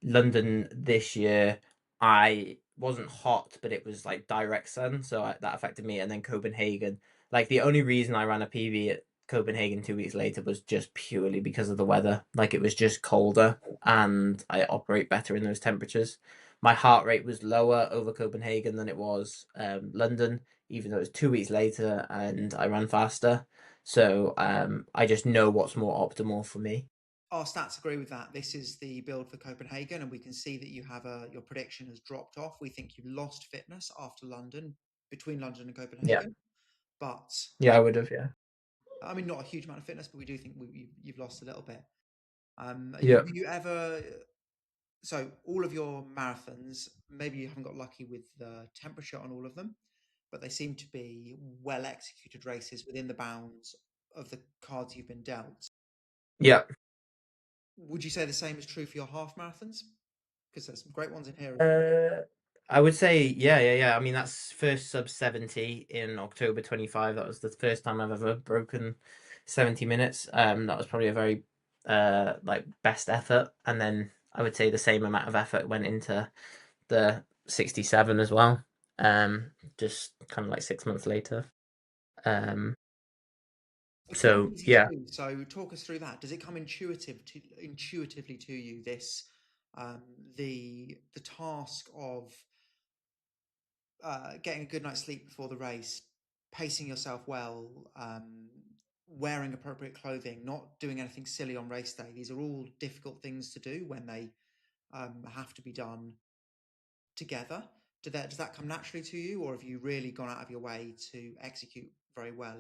London this year, I wasn't hot, but it was like direct sun, so that affected me. And then Copenhagen, like the only reason I ran a PB at Copenhagen 2 weeks later was just purely because of the weather. Like it was just colder, and I operate better in those temperatures. My heart rate was lower over Copenhagen than it was London, even though it was 2 weeks later, and I ran faster. So I just know what's more optimal for me. Our stats agree with that. This is the build for Copenhagen, and we can see that you have your prediction has dropped off. We think you lost fitness after London, between London and Yeah, Copenhagen, but yeah, I would have. Yeah, I mean, not a huge amount of fitness, but we do think you've lost a little bit. yeah. Have you ever? So all of your marathons, maybe you haven't got lucky with the temperature on all of them, but they seem to be well executed races within the bounds of the cards you've been dealt. Yeah. Would you say the same is true for your half marathons? Because there's some great ones in here. Uh, I would say, yeah. I mean, that's first sub 70 in October 25. That was the first time I've ever broken 70 minutes. That was probably a very like best effort. And then I would say the same amount of effort went into the 67 as well. Just kind of like 6 months later. Um, It's not so easy to yeah. do. So talk us through that. Does it come intuitively to you this um, the task of getting a good night's sleep before the race, pacing yourself well, wearing appropriate clothing, not doing anything silly on race day. These are all difficult things to do when they have to be done together. Does that come naturally to you, or have you really gone out of your way to execute very well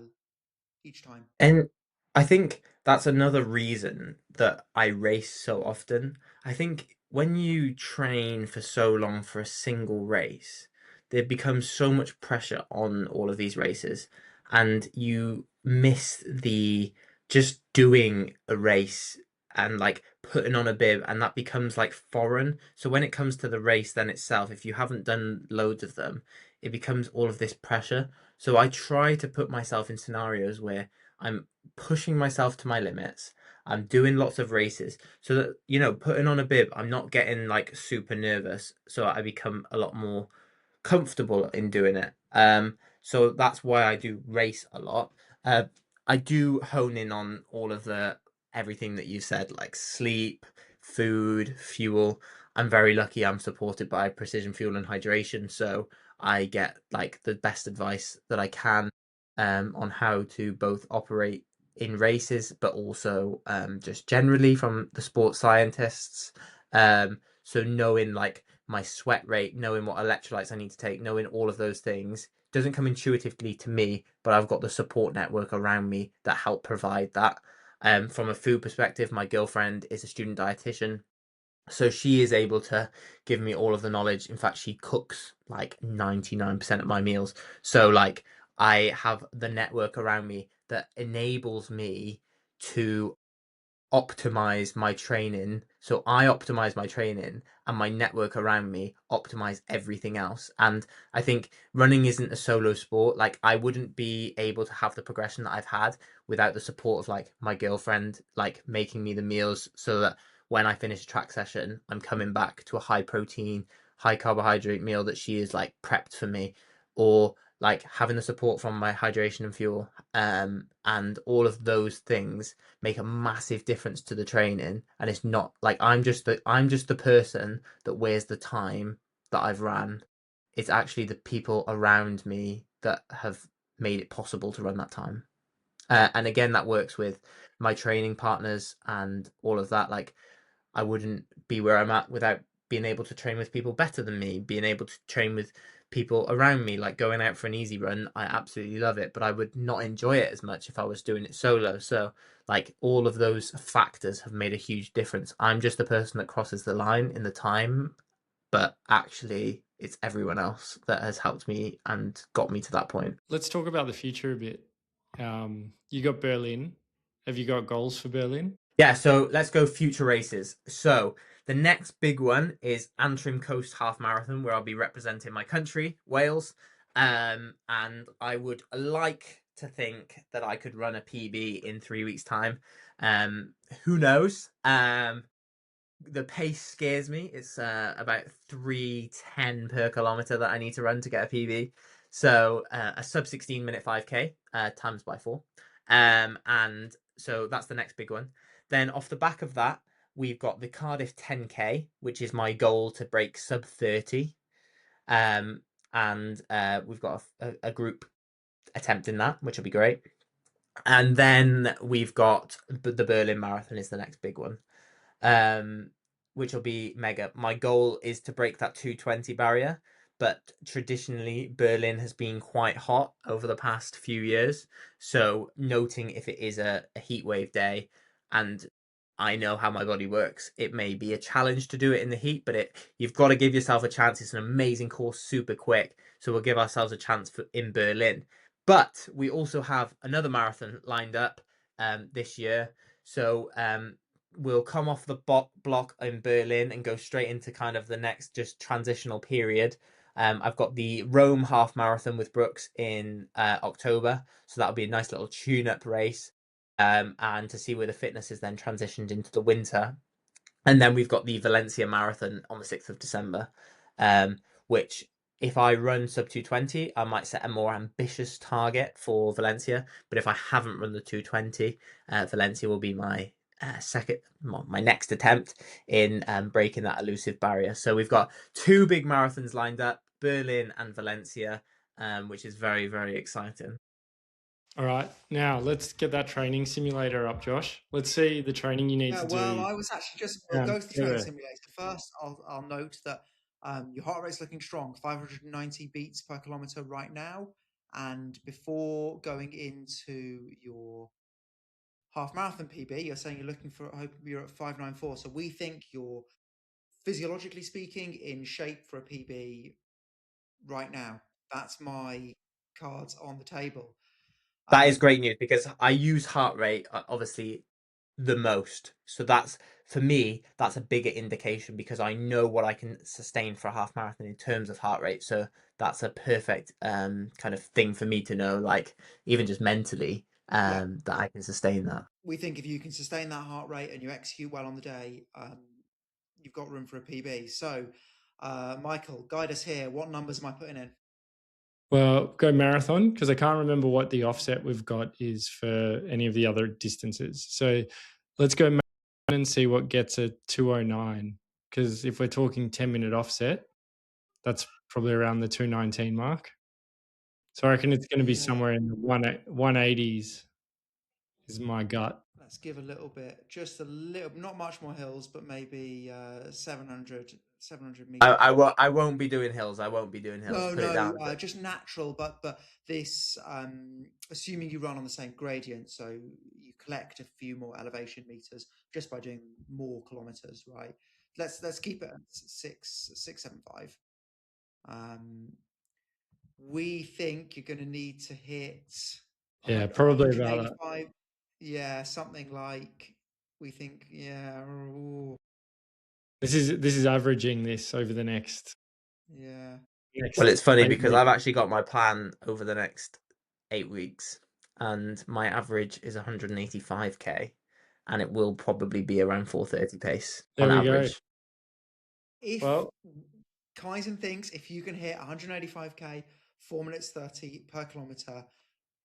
each time? And I think that's another reason that I race so often. I think when you train for so long for a single race, there becomes so much pressure on all of these races, and you miss the just doing a race and like putting on a bib, and that becomes like foreign. So when it comes to the race then itself, if you haven't done loads of them, it becomes all of this pressure. So I try to put myself in scenarios where I'm pushing myself to my limits. I'm doing lots of races so that, putting on a bib, I'm not getting like super nervous. So I become a lot more comfortable in doing it. So that's why I do race a lot. Uh, I do hone in on all of the everything that you said, like sleep, food, fuel. I'm very lucky. I'm supported by Precision Fuel and Hydration, so I get like the best advice that I can on how to both operate in races, but also just generally from the sports scientists. So knowing like my sweat rate, knowing what electrolytes I need to take, knowing all of those things doesn't come intuitively to me, but I've got the support network around me that help provide that. From a food perspective, my girlfriend is a student dietitian, so she is able to give me all of the knowledge. In fact, she cooks like 99% of my meals. So like I have the network around me that enables me to optimize my training. So I optimize my training and my network around me optimize everything else. And I think running isn't a solo sport. Like I wouldn't be able to have the progression that I've had without the support of like my girlfriend, like making me the meals so that when I finish a track session, I'm coming back to a high protein, high carbohydrate meal that she is like prepped for me, or like having the support from my hydration and fuel, and all of those things make a massive difference to the training. And it's not like I'm just the person that wears the time that I've ran. It's actually the people around me that have made it possible to run that time. And again, that works with my training partners and all of that. Like I wouldn't be where I'm at without being able to train with people better than me, being able to train with people around me, like going out for an easy run. I absolutely love it, but I would not enjoy it as much if I was doing it solo. So, like, all of those factors have made a huge difference. I'm just the person that crosses the line in the time, but actually, it's everyone else that has helped me and got me to that point. Let's talk about the future a bit. You got Berlin. Have you got goals for Berlin? Yeah, so let's go future races. So the next big one is Antrim Coast Half Marathon, where I'll be representing my country, Wales. And I would like to think that I could run a PB in 3 weeks' time. Who knows? The pace scares me. It's about 3:10 per kilometer that I need to run to get a PB. So a sub 16-minute 5K times by 4. And so that's the next big one. Then off the back of that, we've got the Cardiff 10K, which is my goal to break sub 30. And we've got a group attempting that, which will be great. And then we've got the Berlin Marathon is the next big one, which will be mega. My goal is to break that 220 barrier, but traditionally Berlin has been quite hot over the past few years. So noting if it is a heat wave day, and I know how my body works, it may be a challenge to do it in the heat, but you've got to give yourself a chance. It's an amazing course, super quick. So we'll give ourselves a chance in Berlin. But we also have another marathon lined up this year. So we'll come off the block in Berlin and go straight into kind of the next just transitional period. I've got the Rome half marathon with Brooks in October. So that'll be a nice little tune-up race. And to see where the fitness is then transitioned into the winter. And then we've got the Valencia Marathon on the 6th of December, which if I run sub 220, I might set a more ambitious target for Valencia. But if I haven't run the 220, Valencia will be my my next attempt in breaking that elusive barrier. So we've got 2 big marathons lined up, Berlin and Valencia, which is very, very exciting. All right, now let's get that training simulator up, Josh. Let's see the training you need to do. Well, I was actually we'll go to the training simulator first. I'll note that your heart rate's looking strong, 590 beats per kilometer right now. And before going into your half marathon PB, you're saying you're at 594. So we think you're physiologically speaking in shape for a PB right now. That's my cards on the table. That is great news because I use heart rate obviously the most. So that's, for me, that's a bigger indication because I know what I can sustain for a half marathon in terms of heart rate. So that's a perfect kind of thing for me to know, like even just mentally, that I can sustain that. We think if you can sustain that heart rate and you execute well on the day, you've got room for a PB. So, Michael, guide us here. What numbers am I putting in? Well, go marathon because I can't remember what the offset we've got is for any of the other distances. So let's go marathon and see what gets a 209 because if we're talking 10-minute offset, that's probably around the 219 mark. So I reckon it's going to be somewhere in the 180s is my gut. Let's give a little bit, just a little, not much more hills, but maybe 700 meters. I won't be doing hills. I won't be doing hills. No, just natural. But this, assuming you run on the same gradient, so you collect a few more elevation meters just by doing more kilometers, right? Let's keep it at 675. We think you're going to need to hit. Probably about that. Yeah, something like we think. Yeah. Ooh. This is averaging this over the next. Yeah. Well, it's funny because I've actually got my plan over the next 8 weeks, and my average is 185k, and it will probably be around 4:30 pace on average. If kaizen thinks if you can hit 185k, 4 minutes 30 per kilometer,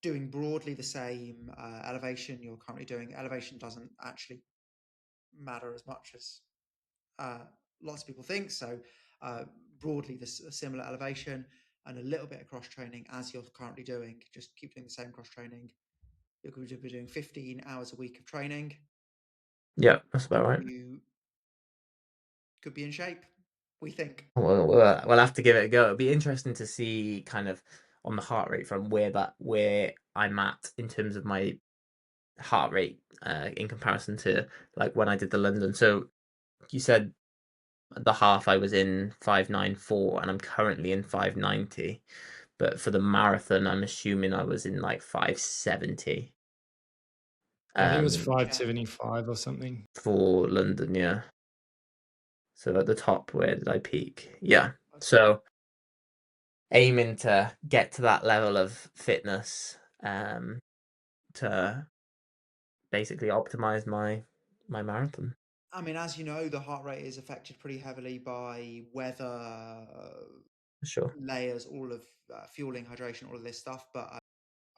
doing broadly the same elevation you're currently doing, elevation doesn't actually matter as much as lots of people think. So broadly, this similar elevation and a little bit of cross training as you're currently doing. Just keep doing the same cross training. You're going to be doing 15 hours a week of training. Yeah, that's about right. You could be in shape, we think. Well, we'll have to give it a go. It'll be interesting to see kind of on the heart rate from where I'm at in terms of my heart rate in comparison to like when I did the London. So you said the half I was in 594 and I'm currently in 590, but for the marathon I'm assuming I was in like 570. I think it was 575 or something for London. Yeah, so at the top, where did I peak? Yeah, so aiming to get to that level of fitness to basically optimize my marathon. I mean, as you know, the heart rate is affected pretty heavily by weather, Sure. layers, all of fueling, hydration, all of this stuff. But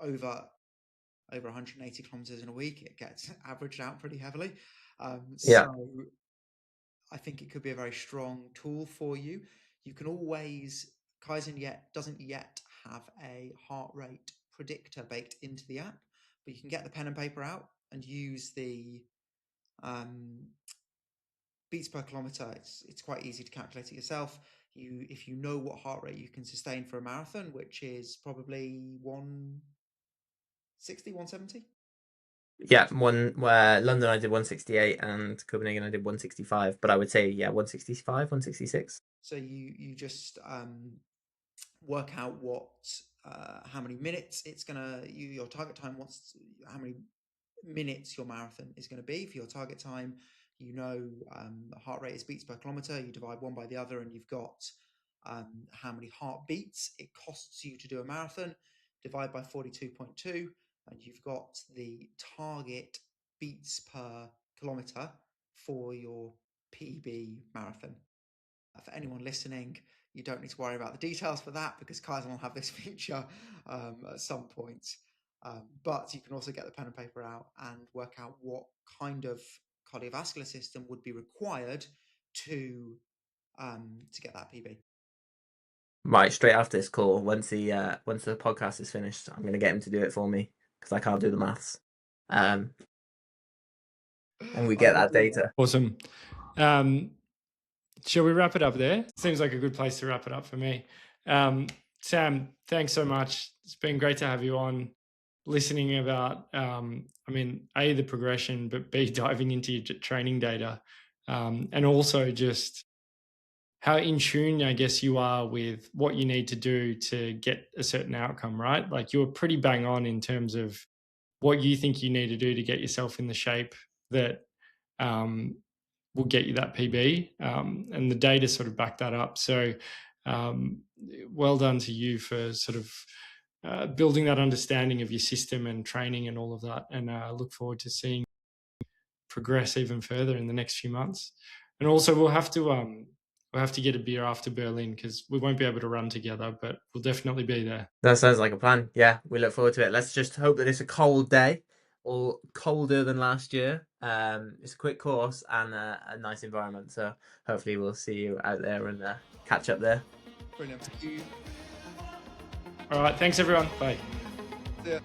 over 180 kilometers in a week, it gets averaged out pretty heavily. Yeah. So I think it could be a very strong tool for you. You can always, Kaizen doesn't yet have a heart rate predictor baked into the app, but you can get the pen and paper out and use the beats per kilometer. It's quite easy to calculate it yourself. If you know what heart rate you can sustain for a marathon, which is probably 160, 170. Yeah, London I did 168 and Copenhagen I did 165, but I would say 165, 166. So you just work out how many minutes it's gonna your target time how many minutes your marathon is going to be. For your target time, the heart rate is beats per kilometer. You divide one by the other and you've got how many heartbeats it costs you to do a marathon, divide by 42.2, and you've got the target beats per kilometer for your PB marathon. For anyone listening, you don't need to worry about the details for that because Kaizen will have this feature at some point. But you can also get the pen and paper out and work out what kind of cardiovascular system would be required to get that PB. Right, straight after this call, once the podcast is finished, I'm going to get him to do it for me because I can't do the maths. And we get that data. Awesome. Shall we wrap it up there? Seems like a good place to wrap it up for me. Sam, thanks so much. It's been great to have you on, listening about, A, the progression, but B, diving into your training data, and also just how in tune, I guess, you are with what you need to do to get a certain outcome, right? Like you were pretty bang on in terms of what you think you need to do to get yourself in the shape that will get you that PB, and the data sort of back that up. So well done to you for sort of building that understanding of your system and training and all of that. And I look forward to seeing progress even further in the next few months. And also we'll have to get a beer after Berlin because we won't be able to run together, but we'll definitely be there. That sounds like a plan. Yeah, we look forward to it. Let's just hope that it's a cold day or colder than last year. It's a quick course and a nice environment. So hopefully we'll see you out there and catch up there. Brilliant. Thank you. All right. Thanks, everyone. Bye. Yeah.